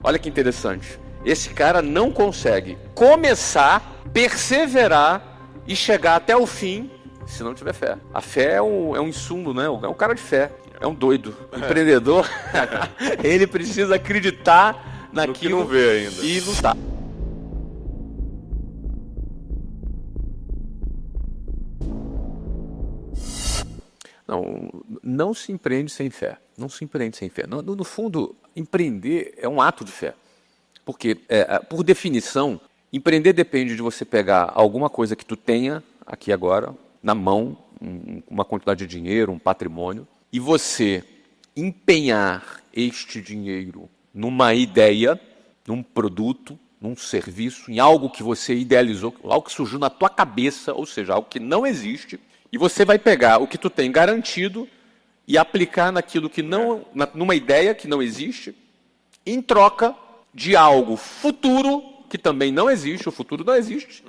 Olha que interessante. Esse cara não consegue começar, perseverar e chegar até o fim se não tiver fé. A fé é um insumo, né? É um cara de fé. É um doido. O empreendedor, ele precisa acreditar naquilo que não vê ainda e lutar. Não se empreende sem fé. Não se empreende sem fé. No fundo, empreender é um ato de fé. Porque, por definição, empreender depende de você pegar alguma coisa que tu tenha aqui agora, na mão, uma quantidade de dinheiro, um patrimônio, e você empenhar este dinheiro numa ideia, num produto, num serviço, em algo que você idealizou, algo que surgiu na tua cabeça, ou seja, algo que não existe, e você vai pegar o que tu tem garantido e aplicar naquilo que não, numa ideia que não existe, em troca de algo futuro, que também não existe, o futuro não existe,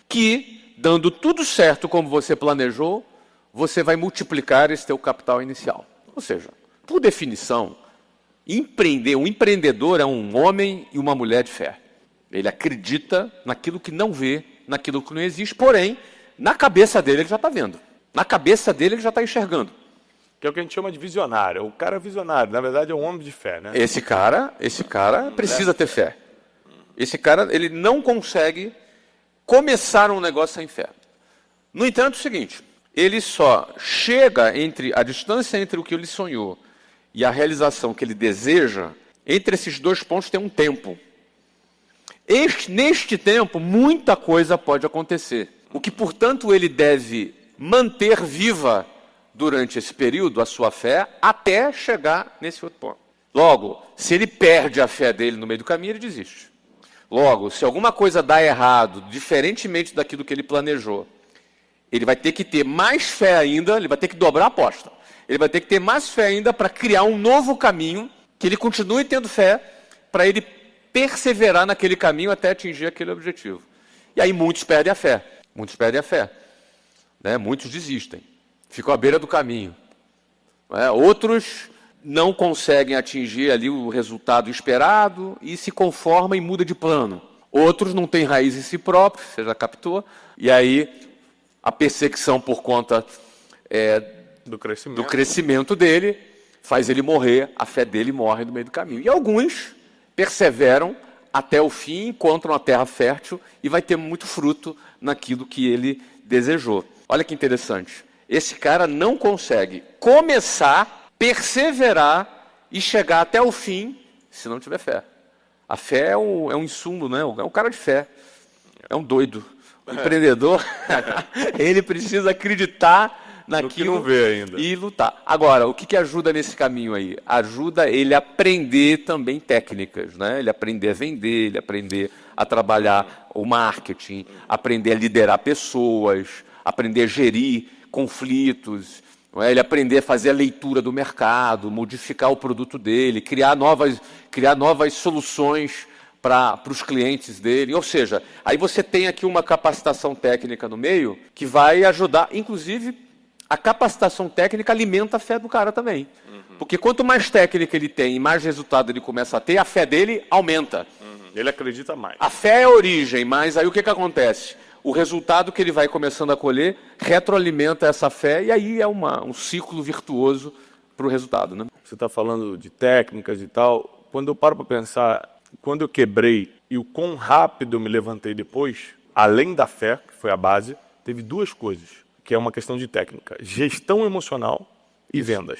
que, dando tudo certo como você planejou, você vai multiplicar esse teu capital inicial. Ou seja, por definição, um empreendedor é um homem e uma mulher de fé. Ele acredita naquilo que não vê, naquilo que não existe, porém, na cabeça dele ele já está vendo. Na cabeça dele ele já está enxergando. Que é o que a gente chama de visionário. O cara é visionário, na verdade é um homem de fé, né? Esse cara precisa ter fé. Esse cara, ele não consegue começar um negócio sem fé. No entanto, é o seguinte, ele só chega a distância entre o que ele sonhou e a realização que ele deseja, entre esses dois pontos tem um tempo. Neste tempo, muita coisa pode acontecer. O que, portanto, ele deve manter viva durante esse período a sua fé até chegar nesse outro ponto. Logo, se ele perde a fé dele no meio do caminho, ele desiste. Logo, se alguma coisa dá errado, diferentemente daquilo que ele planejou, ele vai ter que ter mais fé ainda, ele vai ter que dobrar a aposta. Ele vai ter que ter mais fé ainda para criar um novo caminho, que ele continue tendo fé, para ele perseverar naquele caminho até atingir aquele objetivo. E aí muitos perdem a fé. Muitos perdem a fé. Né? Muitos desistem. Ficam à beira do caminho. Outros não conseguem atingir ali o resultado esperado e se conformam e mudam de plano. Outros não têm raiz em si próprio, você já captou, e aí a perseguição por conta do crescimento dele faz ele morrer, a fé dele morre no meio do caminho. E alguns perseveram até o fim, encontram a terra fértil e vai ter muito fruto naquilo que ele desejou. Olha que interessante. Esse cara não consegue começar, perseverar e chegar até o fim se não tiver fé. A fé é um insumo, né? É um cara de fé. É um doido. O empreendedor, ele precisa acreditar naquilo que não vê ainda e lutar. Agora, o que ajuda nesse caminho aí? Ajuda ele a aprender também técnicas, né? Ele aprender a vender, ele aprender a trabalhar o marketing, aprender a liderar pessoas, aprender a gerir conflitos, não é? Ele aprender a fazer a leitura do mercado, modificar o produto dele, criar novas soluções para os clientes dele. Ou seja, aí você tem aqui uma capacitação técnica no meio que vai ajudar, inclusive, a capacitação técnica alimenta a fé do cara também. Porque quanto mais técnica ele tem e mais resultado ele começa a ter, a fé dele aumenta. Ele acredita mais. A fé é a origem, mas aí o que acontece? O resultado que ele vai começando a colher retroalimenta essa fé e aí é um ciclo virtuoso para o resultado. Né? Você está falando de técnicas e tal. Quando eu paro para pensar, quando eu quebrei e o quão rápido eu me levantei depois, além da fé, que foi a base, teve duas coisas, que é uma questão de técnica. Gestão emocional e vendas.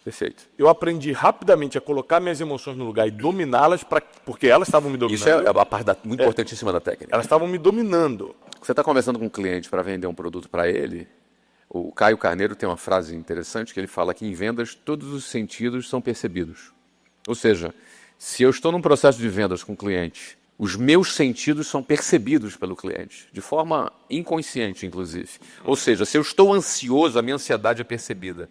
Perfeito. Eu aprendi rapidamente a colocar minhas emoções no lugar e dominá-las, porque elas estavam me dominando. Isso é a parte muito importantíssima da técnica. Elas estavam me dominando. Você está conversando com um cliente para vender um produto para ele, o Caio Carneiro tem uma frase interessante que ele fala que em vendas todos os sentidos são percebidos. Ou seja, se eu estou num processo de vendas com um cliente, os meus sentidos são percebidos pelo cliente, de forma inconsciente, inclusive. Ou seja, se eu estou ansioso, a minha ansiedade é percebida.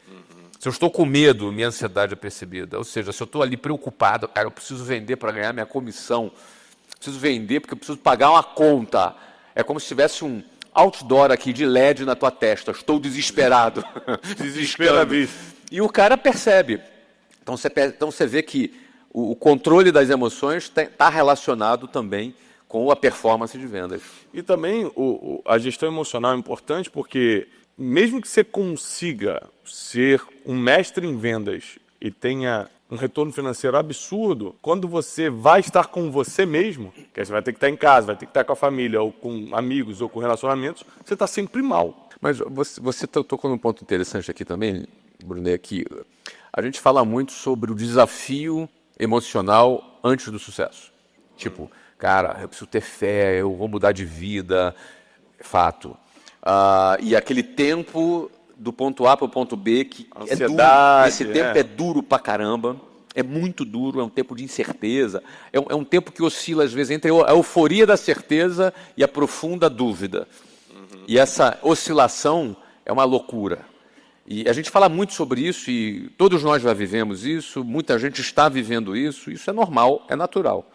Se eu estou com medo, minha ansiedade é percebida. Ou seja, se eu estou ali preocupado, cara, eu preciso vender para ganhar minha comissão, preciso vender porque eu preciso pagar uma conta. É como se tivesse um outdoor aqui de LED na tua testa. Estou desesperado. Desespero à vista. E o cara percebe. Então você vê que o controle das emoções está relacionado também com a performance de vendas. E também a gestão emocional é importante porque, mesmo que você consiga ser um mestre em vendas e tenha um retorno financeiro absurdo, quando você vai estar com você mesmo, que aí você vai ter que estar em casa, vai ter que estar com a família, ou com amigos, ou com relacionamentos, você está sempre mal. Mas você tocou num ponto interessante aqui também, Brunet, que a gente fala muito sobre o desafio emocional antes do sucesso. Tipo, cara, eu preciso ter fé, eu vou mudar de vida, fato. E aquele tempo do ponto A para o ponto B, que ansiedade, esse tempo é duro pra caramba, é muito duro, é um tempo de incerteza, é um tempo que oscila às vezes entre a euforia da certeza e a profunda dúvida. E essa oscilação é uma loucura. E a gente fala muito sobre isso, e todos nós já vivemos isso, muita gente está vivendo isso é normal, é natural.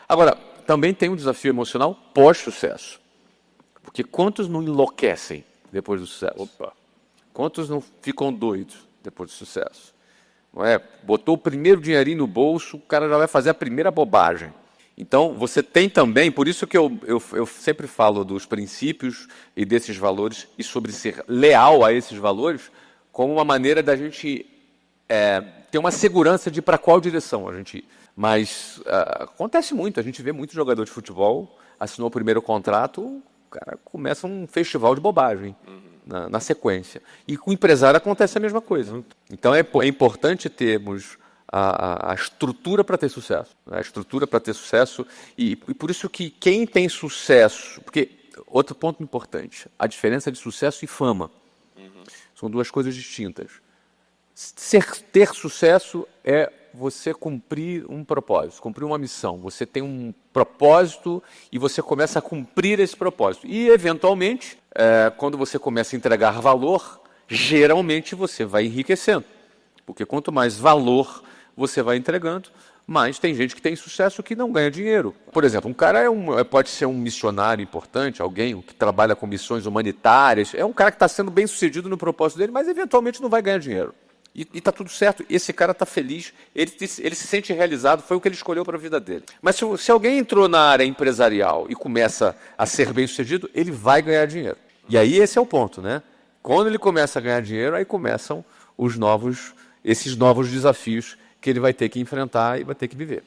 Agora, também tem um desafio emocional pós-sucesso. Porque quantos não enlouquecem depois do sucesso? Opa. Quantos não ficam doidos depois do sucesso? Não é? Botou o primeiro dinheirinho no bolso, o cara já vai fazer a primeira bobagem. Então, você tem também, por isso que eu sempre falo dos princípios e desses valores, e sobre ser leal a esses valores, como uma maneira da gente ter uma segurança de para qual direção a gente ir. Mas acontece muito, a gente vê muito jogador de futebol, assinou o primeiro contrato, o cara começa um festival de bobagem na sequência. E com o empresário acontece a mesma coisa. Então é importante termos a estrutura para ter sucesso. A estrutura para ter sucesso. E por isso que quem tem sucesso... Porque, outro ponto importante, a diferença de sucesso e fama. São duas coisas distintas. Ter sucesso é você cumprir um propósito, cumprir uma missão. Você tem um propósito e você começa a cumprir esse propósito. E, eventualmente, quando você começa a entregar valor, geralmente você vai enriquecendo. Porque quanto mais valor você vai entregando, mais tem gente que tem sucesso que não ganha dinheiro. Por exemplo, um cara pode ser um missionário importante, alguém que trabalha com missões humanitárias, é um cara que está sendo bem sucedido no propósito dele, mas eventualmente não vai ganhar dinheiro. E está tudo certo, esse cara está feliz, ele se sente realizado, foi o que ele escolheu para a vida dele. Mas se alguém entrou na área empresarial e começa a ser bem sucedido, ele vai ganhar dinheiro. E aí esse é o ponto, né? Quando ele começa a ganhar dinheiro, aí começam esses novos desafios que ele vai ter que enfrentar e vai ter que viver.